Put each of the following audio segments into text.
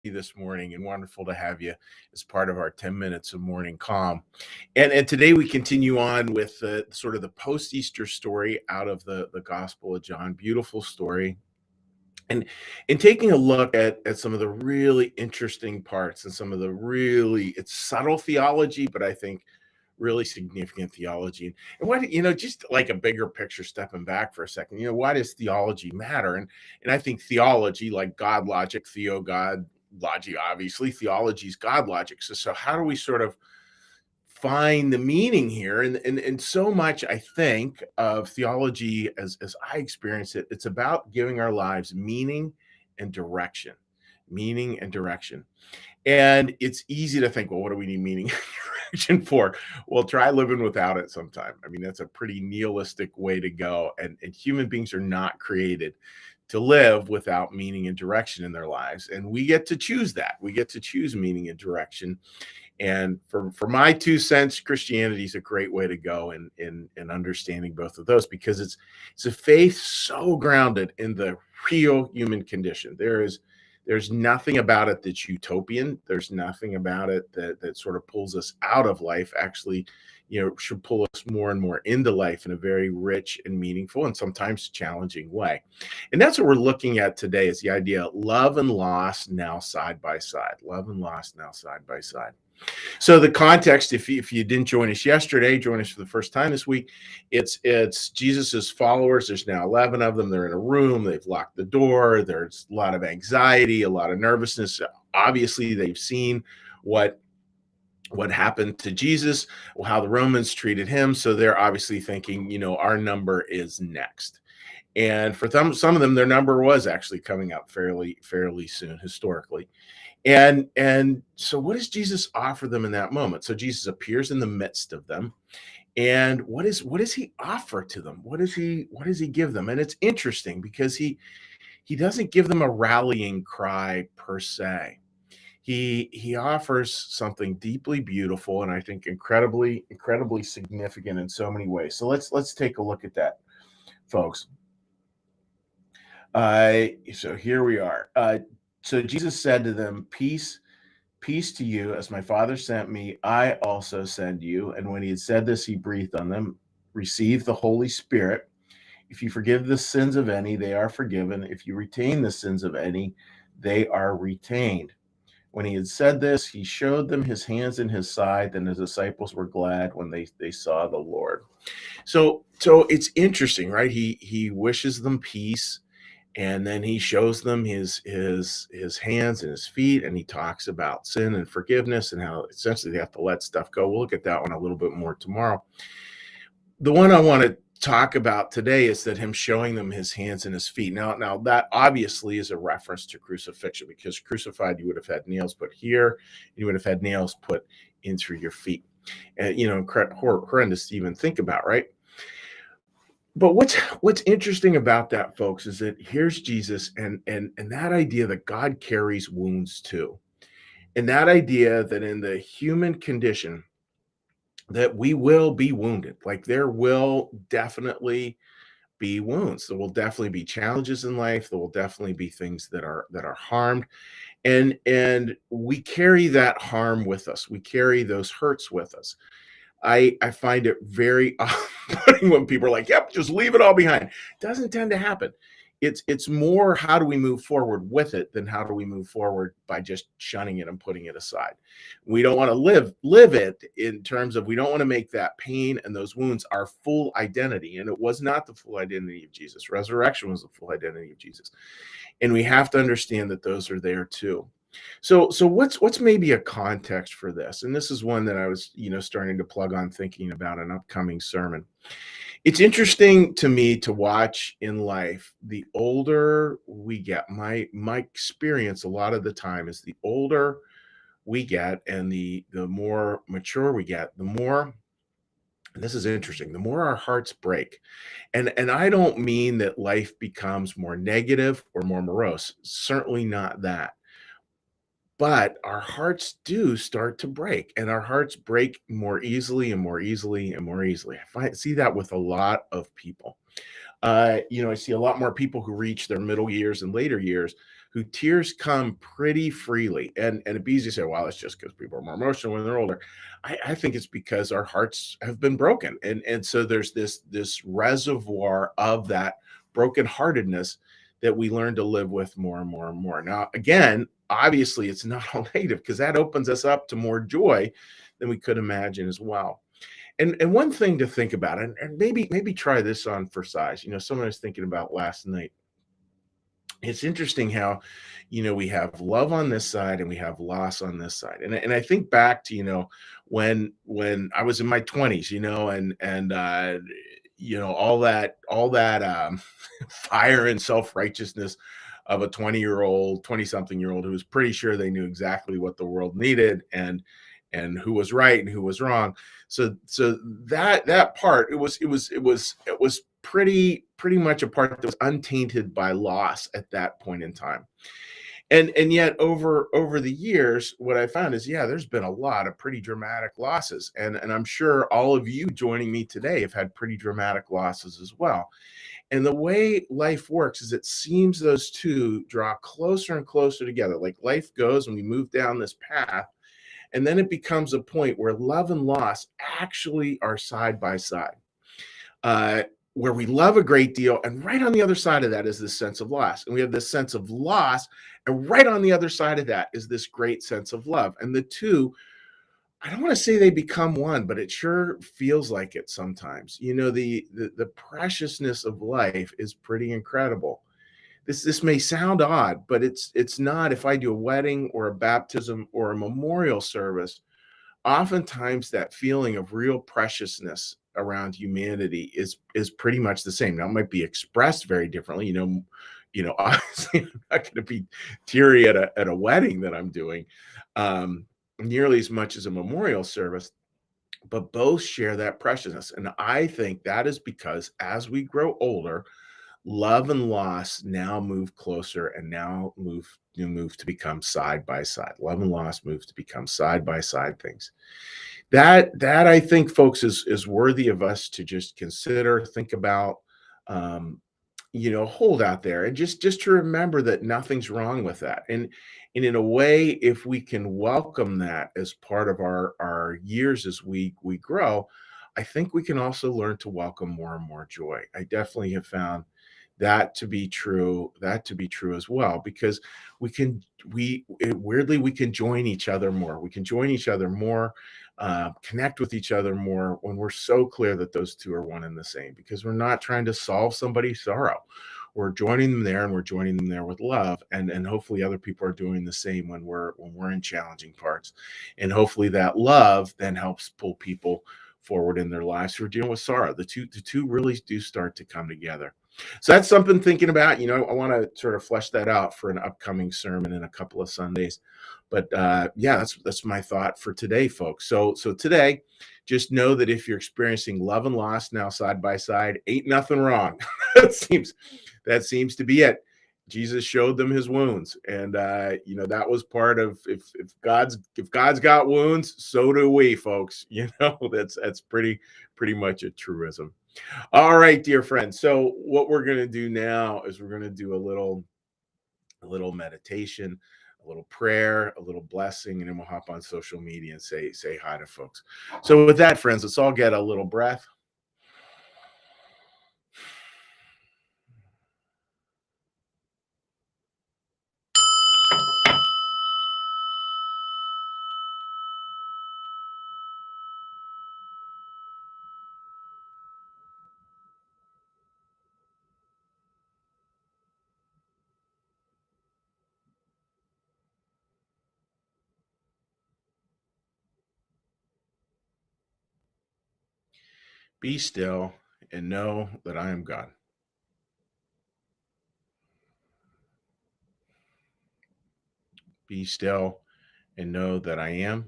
you this morning, and wonderful to have you as part of our 10 minutes of morning calm. And today we continue on with the sort of the post-Easter story out of the Gospel of John. Beautiful story. And in taking a look at some of the really interesting parts and some of the really it's subtle theology, but I think really significant theology. And why, just like a bigger picture, stepping back for a second, why does theology matter? And I think theology, like God logic, theo God logic, obviously, theology is God logic. So how do we sort of find the meaning here? And so much, I think, of theology as I experience it, it's about giving our lives meaning and direction. Meaning and direction. And it's easy to think, well, what do we need meaning and direction for? Well, try living without it sometime. I mean, that's a pretty nihilistic way to go. And human beings are not created to live without meaning and direction in their lives. And we get to choose that. We get to choose meaning and direction. And for my 2 cents, Christianity is a great way to go in understanding both of those, because it's a faith so grounded in the real human condition. There's nothing about it that's utopian. There's nothing about it that sort of pulls us out of life. Actually, should pull us more and more into life in a very rich and meaningful and sometimes challenging way. And that's what we're looking at today, is the idea of love and loss now side by side. Love and loss now side by side. So the context, if you didn't join us yesterday, join us for the first time this week. It's Jesus's followers. There's now 11 of them. They're in a room. They've locked the door. There's a lot of anxiety, a lot of nervousness. Obviously, they've seen what happened to Jesus, how the Romans treated him. So they're obviously thinking, our number is next. And for some of them, their number was actually coming up fairly soon historically. And so what does Jesus offer them in that moment? So Jesus appears in the midst of them. And what does he offer to them? What does he give them? And it's interesting because he doesn't give them a rallying cry per se. He offers something deeply beautiful and I think incredibly significant in so many ways. So let's take a look at that, folks. So here we are. So Jesus said to them, peace to you. As my Father sent me, I also send you. And when he had said this, he breathed on them. Receive the Holy Spirit. If you forgive the sins of any, they are forgiven. If you retain the sins of any, they are retained. When he had said this, he showed them his hands and his side. Then his disciples were glad when they saw the Lord. So it's interesting, right? He wishes them peace. And then he shows them his hands and his feet, and he talks about sin and forgiveness and how essentially they have to let stuff go. We'll look at that one a little bit more tomorrow. The one I want to talk about today is that him showing them his hands and his feet. Now that obviously is a reference to crucifixion, because crucified you would have had nails put here, you would have had nails put in through your feet. And horrendous to even think about, right? But what's interesting about that, folks, is that here's Jesus and that idea that God carries wounds too. And that idea that in the human condition that we will be wounded. Like there will definitely be wounds. There will definitely be challenges in life. There will definitely be things that are harmed. And we carry that harm with us. We carry those hurts with us. I find it very off-putting when people are like, yep, just leave it all behind. It doesn't tend to happen. It's more how do we move forward with it than how do we move forward by just shunning it and putting it aside. We don't want to live it in terms of we don't want to make that pain and those wounds our full identity. And it was not the full identity of Jesus. Resurrection was the full identity of Jesus. And we have to understand that those are there too. So what's maybe a context for this? And this is one that I was, starting to plug on thinking about an upcoming sermon. It's interesting to me to watch in life, the older we get, my experience a lot of the time is the older we get and the more mature we get, the more, and this is interesting, the more our hearts break. And I don't mean that life becomes more negative or more morose. Certainly not that. But our hearts do start to break, and our hearts break more easily and more easily and more easily. I see that with a lot of people. I see a lot more people who reach their middle years and later years who tears come pretty freely. And it'd be easy to say, well, it's just because people are more emotional when they're older. I think it's because our hearts have been broken. And so there's this reservoir of that brokenheartedness that we learn to live with more and more and more. Now, again, obviously it's not all negative because that opens us up to more joy than we could imagine as well. And one thing to think about, and maybe try this on for size. Someone I was thinking about last night. It's interesting how, we have love on this side and we have loss on this side. And I think back to, when I was in my 20s, all that fire and self-righteousness of a 20-year-old, 20-something-year-old who was pretty sure they knew exactly what the world needed and who was right and who was wrong. So that part, it was pretty much a part that was untainted by loss at that point in time. And yet over the years, what I found is, yeah, there's been a lot of pretty dramatic losses. And I'm sure all of you joining me today have had pretty dramatic losses as well. And the way life works is it seems those two draw closer and closer together. Like life goes and we move down this path, and then it becomes a point where love and loss actually are side by side, uh, where we love a great deal. And right on the other side of that is this sense of loss. And we have this sense of loss. And right on the other side of that is this great sense of love. And the two, I don't want to say they become one, but it sure feels like it sometimes. The preciousness of life is pretty incredible. This may sound odd, but it's not. If I do a wedding or a baptism or a memorial service, oftentimes that feeling of real preciousness around humanity is pretty much the same. Now it might be expressed very differently. Obviously I'm not going to be teary at a wedding that I'm doing nearly as much as a memorial service, but both share that preciousness. And I think that is because as we grow older, love and loss now move closer and now move to become side by side. Love and loss move to become side by side things. That I think, folks, is worthy of us to just consider, think about, um, hold out there, and just to remember that nothing's wrong with that. And in a way, if we can welcome that as part of our years as we grow, I think we can also learn to welcome more and more joy. I definitely have found that to be true as well, because weirdly we can join each other more. We can join each other more, connect with each other more when we're so clear that those two are one and the same, because we're not trying to solve somebody's sorrow. We're joining them there, and we're joining them there with love, and hopefully other people are doing the same when we're in challenging parts. And hopefully that love then helps pull people forward in their lives who are dealing with sorrow. The two really do start to come together. So that's something thinking about. I want to sort of flesh that out for an upcoming sermon in a couple of Sundays. But yeah, that's my thought for today, folks. So today, just know that if you're experiencing love and loss now side by side, ain't nothing wrong. that seems to be it. Jesus showed them his wounds, and that was part of, if God's got wounds, so do we, folks. That's pretty much a truism. All right, dear friends. So what we're going to do now is we're going to do a little meditation, a little prayer, a little blessing, and then we'll hop on social media and say hi to folks. So with that, friends, let's all get a little breath. Be still and know that I am God. Be still and know that I am.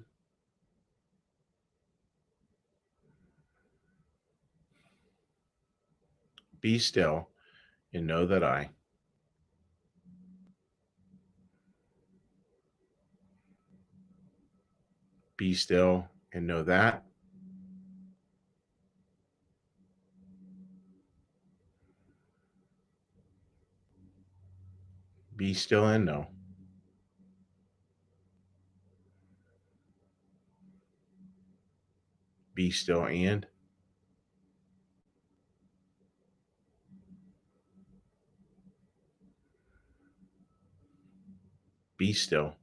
Be still and know that I. Be still and know that. Be Be still and know. Be still and be still.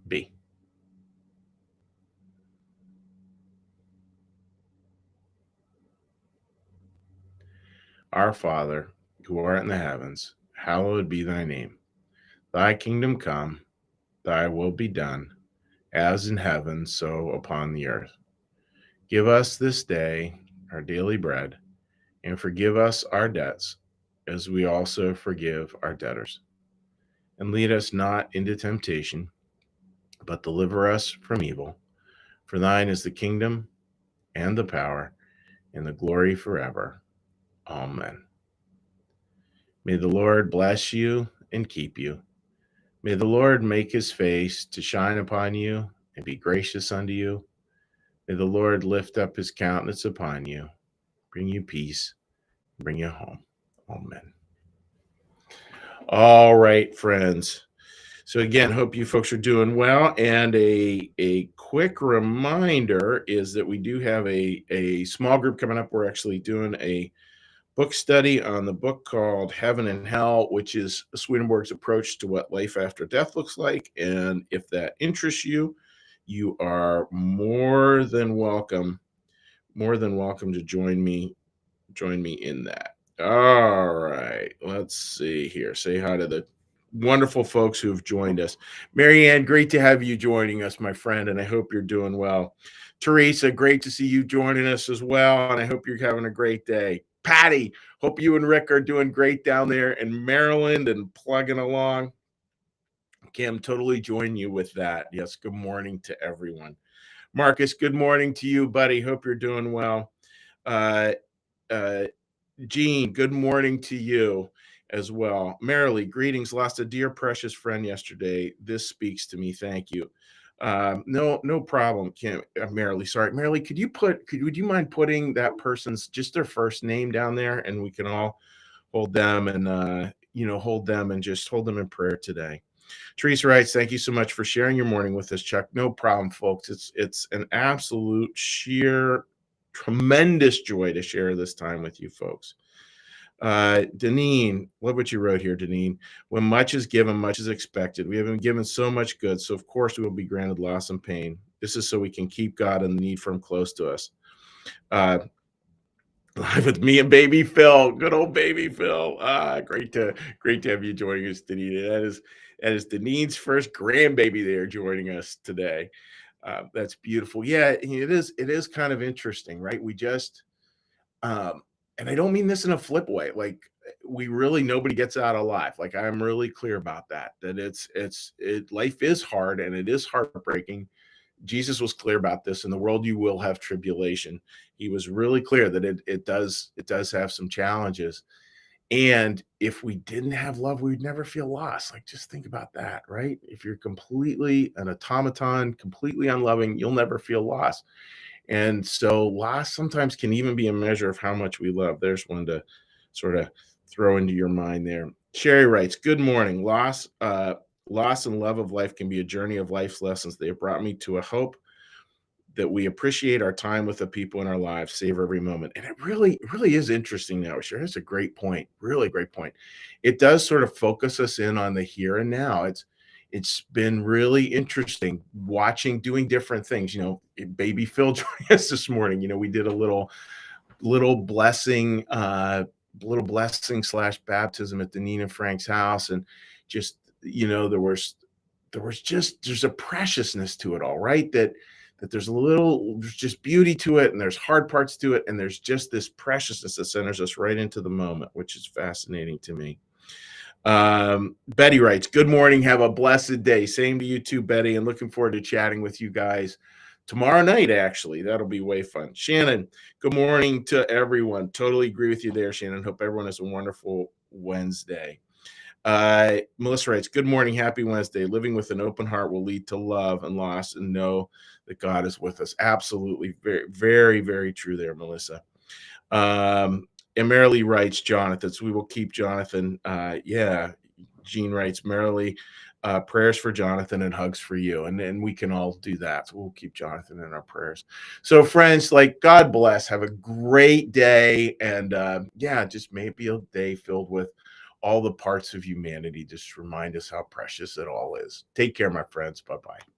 Be. Our Father, who art in the heavens, hallowed be thy name. Thy kingdom come, thy will be done, as in heaven, so upon the earth. Give us this day our daily bread, and forgive us our debts, as we also forgive our debtors. And lead us not into temptation, but deliver us from evil. For thine is the kingdom, and the power, and the glory forever. Amen. May the Lord bless you and keep you. May the Lord make his face to shine upon you and be gracious unto you. May the Lord lift up his countenance upon you, bring you peace, bring you home. Amen. All right, friends. So again, hope you folks are doing well. And a quick reminder is that we do have a small group coming up. We're actually doing a book study on the book called Heaven and Hell, which is Swedenborg's approach to what life after death looks like. And if that interests you, you are more than welcome to join me in that. All right, let's see here. Say hi to the wonderful folks who have joined us. Marianne, great to have you joining us, my friend, and I hope you're doing well. Teresa, great to see you joining us as well, and I hope you're having a great day. Patty, hope you and Rick are doing great down there in Maryland and plugging along. Kim, totally join you with that. Yes, good morning to everyone. Marcus, good morning to you, buddy. Hope you're doing well. Jean, good morning to you as well. Marilee, greetings. Lost a dear, precious friend yesterday. This speaks to me. Thank you. No problem, Kim. Marilee, sorry. Marilee, would you mind putting that person's just their first name down there, and we can all hold them and hold them and just hold them in prayer today. Teresa writes, thank you so much for sharing your morning with us, Chuck. No problem, folks. It's an absolute sheer tremendous joy to share this time with you folks. Deneen, love what you wrote here, Deneen. When much is given, much is expected. We have been given so much good, so of course we will be granted loss and pain. This is so we can keep God and the need for him close to us. Live with me and baby Phil. Good old baby Phil. Great to have you joining us, Deneen. That is Deneen's first grandbaby there joining us today. That's beautiful. Yeah, it is kind of interesting, right? We just and I don't mean this in a flip way. Like nobody gets out alive. Like I'm really clear about that. That life is hard and it is heartbreaking. Jesus was clear about this. In the world you will have tribulation. He was really clear that it does have some challenges. And if we didn't have love, we would never feel lost. Like, just think about that, right? If you're completely an automaton, completely unloving, you'll never feel lost. And so loss sometimes can even be a measure of how much we love. There's one to sort of throw into your mind there. Sherry writes, good morning. Loss and love of life can be a journey of life's lessons. They have brought me to a hope that we appreciate our time with the people in our lives, savor every moment. And it really is interesting now. Sure, that's a great point. Really great point. It does sort of focus us in on the here and now. It's been really interesting doing different things. Baby Phil joined us this morning. We did a little blessing, / baptism at the Nina Frank's house. And just, there's a preciousness to it all, right? That there's just beauty to it, and there's hard parts to it, and there's just this preciousness that centers us right into the moment, which is fascinating to me. Betty writes, good morning, have a blessed day. Same to you too, Betty, and looking forward to chatting with you guys tomorrow night. Actually, that'll be way fun. Shannon, good morning to everyone. Totally agree with you there, Shannon. Hope everyone has a wonderful Wednesday. Melissa writes, good morning, happy Wednesday. Living with an open heart will lead to love and loss, and know that God is with us. Absolutely. Very, very, very true there, Melissa. And Marilee writes, Jonathan, so we will keep Jonathan. Yeah, Jean writes, Marilee, prayers for Jonathan and hugs for you. And we can all do that. So we'll keep Jonathan in our prayers. So friends, like, God bless, have a great day. And yeah, just maybe a day filled with all the parts of humanity. Just remind us how precious it all is. Take care, my friends. Bye-bye.